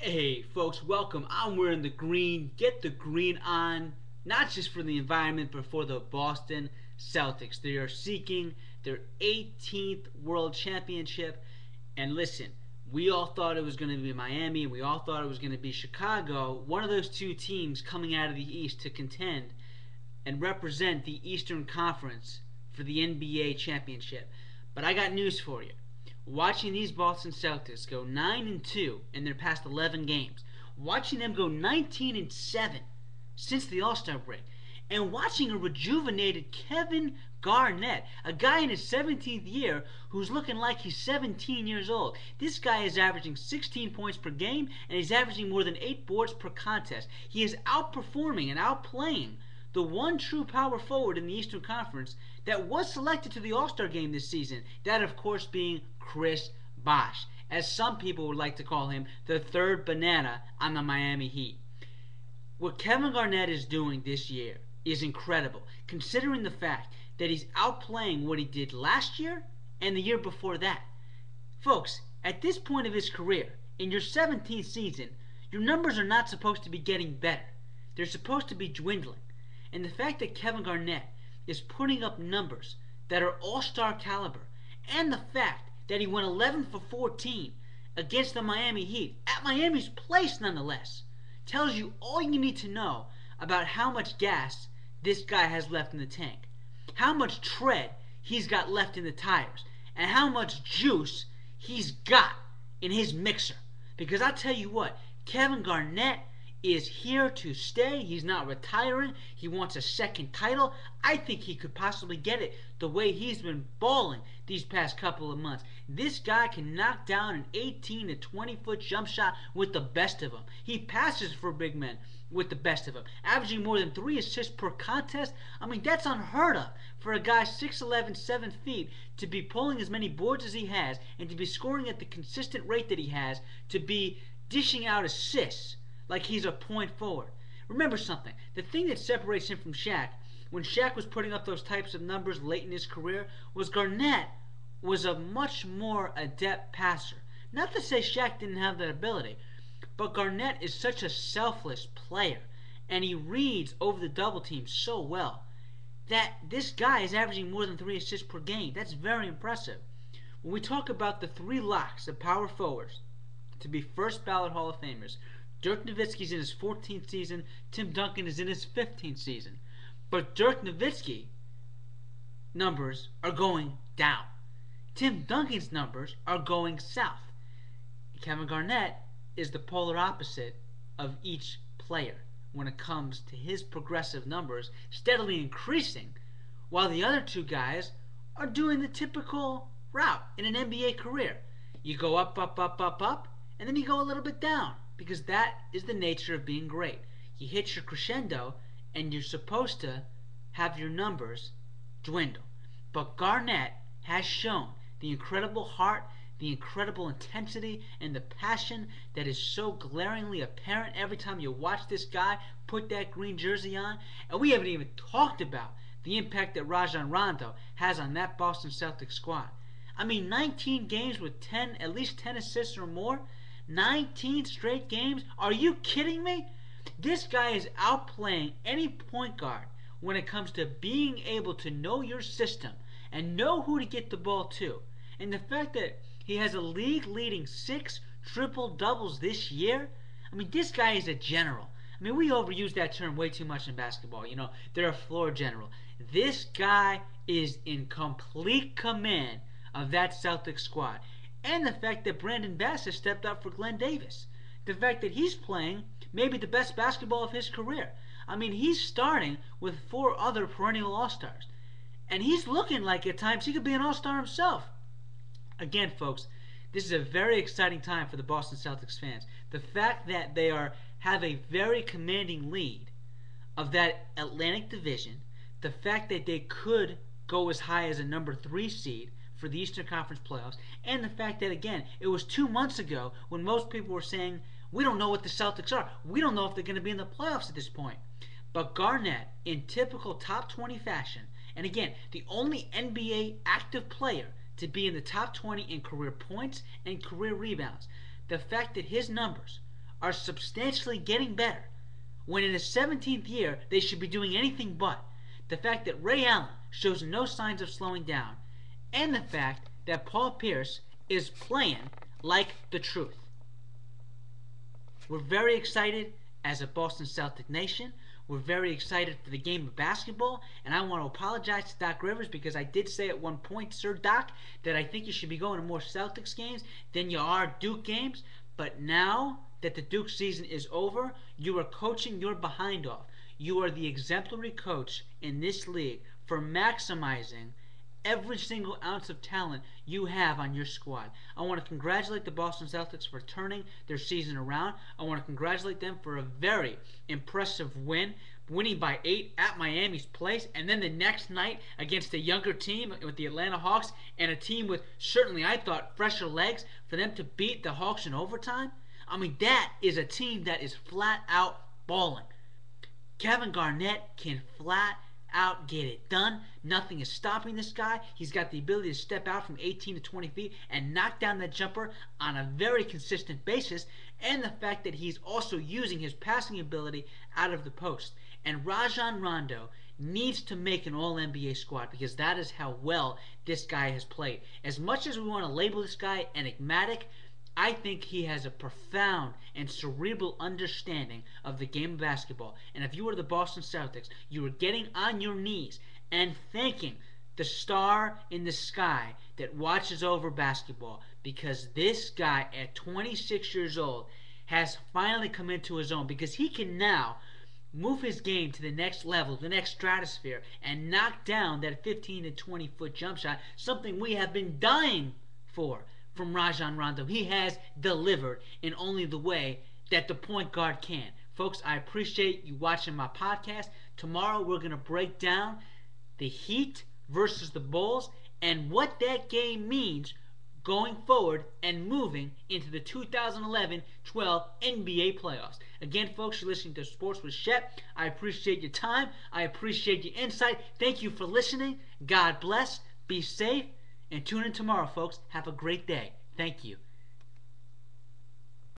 Hey folks, welcome. I'm wearing the green. Get the green on, not just for the environment, but for the Boston Celtics. They are seeking their 18th World Championship. And listen, we all thought it was going to be Miami, and we all thought it was going to be Chicago. One of those two teams coming out of the East to contend and represent the Eastern Conference for the NBA championship. But I got news for you. Watching these Boston Celtics go 9-2 in their past 11 games, watching them go 19-7 since the All-Star break, and watching a rejuvenated Kevin Garnett, a guy in his 17th year who's looking like he's 17 years old. This guy is averaging 16 points per game, and he's averaging more than 8 boards per contest. He is outperforming and outplaying the one true power forward in the Eastern Conference that was selected to the All-Star game this season. That, of course, being Chris Bosh, as some people would like to call him, the third banana on the Miami Heat. What Kevin Garnett is doing this year is incredible, considering the fact that he's outplaying what he did last year and the year before that. Folks, at this point of his career, in your 17th season, your numbers are not supposed to be getting better. They're supposed to be dwindling. And the fact that Kevin Garnett is putting up numbers that are all-star caliber, and the fact that he went 11 for 14 against the Miami Heat, at Miami's place nonetheless, tells you all you need to know about how much gas this guy has left in the tank, how much tread he's got left in the tires, and how much juice he's got in his mixer. Because I'll tell you what, Kevin Garnett is here to stay. He's not retiring. He wants a second title. I think he could possibly get it the way he's been balling these past couple of months. This guy can knock down an 18 to 20 foot jump shot with the best of them. He passes for big men with the best of them, averaging more than 3 assists per contest. I mean, that's unheard of for a guy 6'11", 7 feet to be pulling as many boards as he has and to be scoring at the consistent rate that he has, to be dishing out assists like he's a point forward. Remember something. The thing that separates him from Shaq, when Shaq was putting up those types of numbers late in his career, was Garnett was a much more adept passer. Not to say Shaq didn't have that ability, but Garnett is such a selfless player, and he reads over the double team so well, that this guy is averaging more than 3 assists per game. That's very impressive. When we talk about the 3 locks of power forwards to be first ballot Hall of Famers, Dirk Nowitzki's in his 14th season. Tim Duncan is in his 15th season. But Dirk Nowitzki numbers are going down. Tim Duncan's numbers are going south. Kevin Garnett is the polar opposite of each player when it comes to his progressive numbers, steadily increasing, while the other two guys are doing the typical route in an NBA career. You go up, up, up, up, up, and then you go a little bit down, because that is the nature of being great. You hit your crescendo, and you're supposed to have your numbers dwindle. But Garnett has shown the incredible heart, the incredible intensity, and the passion that is so glaringly apparent every time you watch this guy put that green jersey on. And we haven't even talked about the impact that Rajon Rondo has on that Boston Celtics squad. I mean, 19 games with at least 10 assists or more. 19 straight games? Are you kidding me? This guy is outplaying any point guard when it comes to being able to know your system and know who to get the ball to. And the fact that he has a league-leading 6 triple-doubles this year, I mean, this guy is a general. I mean, we overuse that term way too much in basketball. You know, they're a floor general. This guy is in complete command of that Celtics squad. And the fact that Brandon Bass has stepped up for Glenn Davis. The fact that he's playing maybe the best basketball of his career. I mean, he's starting with 4 other perennial All-Stars. And he's looking like at times he could be an All-Star himself. Again, folks, this is a very exciting time for the Boston Celtics fans. The fact that they have a very commanding lead of that Atlantic Division, the fact that they could go as high as a number 3 seed for the Eastern Conference playoffs, and the fact that, again, it was 2 months ago when most people were saying, we don't know what the Celtics are. We don't know if they're going to be in the playoffs at this point. But Garnett, in typical top 20 fashion, and again, the only NBA active player to be in the top 20 in career points and career rebounds, the fact that his numbers are substantially getting better, when in his 17th year they should be doing anything but. The fact that Ray Allen shows no signs of slowing down, and the fact that Paul Pierce is playing like the truth. We're very excited as a Boston Celtic nation. We're very excited for the game of basketball, and I want to apologize to Doc Rivers because I did say at one point, Sir Doc, that I think you should be going to more Celtics games than you are Duke games. But now that the Duke season is over, you are coaching your behind off. You are the exemplary coach in this league for maximizing every single ounce of talent you have on your squad. I want to congratulate the Boston Celtics for turning their season around. I want to congratulate them for a very impressive win, winning by 8 at Miami's place, and then the next night against a younger team with the Atlanta Hawks, and a team with, certainly I thought, fresher legs, for them to beat the Hawks in overtime. I mean, that is a team that is flat out balling. Kevin Garnett can flat out get it done. Nothing is stopping this guy. He's got the ability to step out from 18 to 20 feet and knock down that jumper on a very consistent basis, and the fact that he's also using his passing ability out of the post. And Rajon Rondo needs to make an All-NBA squad because that is how well this guy has played. As much as we want to label this guy enigmatic, I think he has a profound and cerebral understanding of the game of basketball. And if you were the Boston Celtics, you were getting on your knees and thanking the star in the sky that watches over basketball, because this guy at 26 years old has finally come into his own, because he can now move his game to the next level, the next stratosphere, and knock down that 15 to 20 foot jump shot, something we have been dying for from Rajon Rondo. He has delivered in only the way that the point guard can. Folks, I appreciate you watching my podcast. Tomorrow we're going to break down the Heat versus the Bulls and what that game means going forward and moving into the 2011-12 NBA playoffs. Again, folks, you're listening to Sports with Shep. I appreciate your time. I appreciate your insight. Thank you for listening. God bless. Be safe. And tune in tomorrow, folks. Have a great day. Thank you.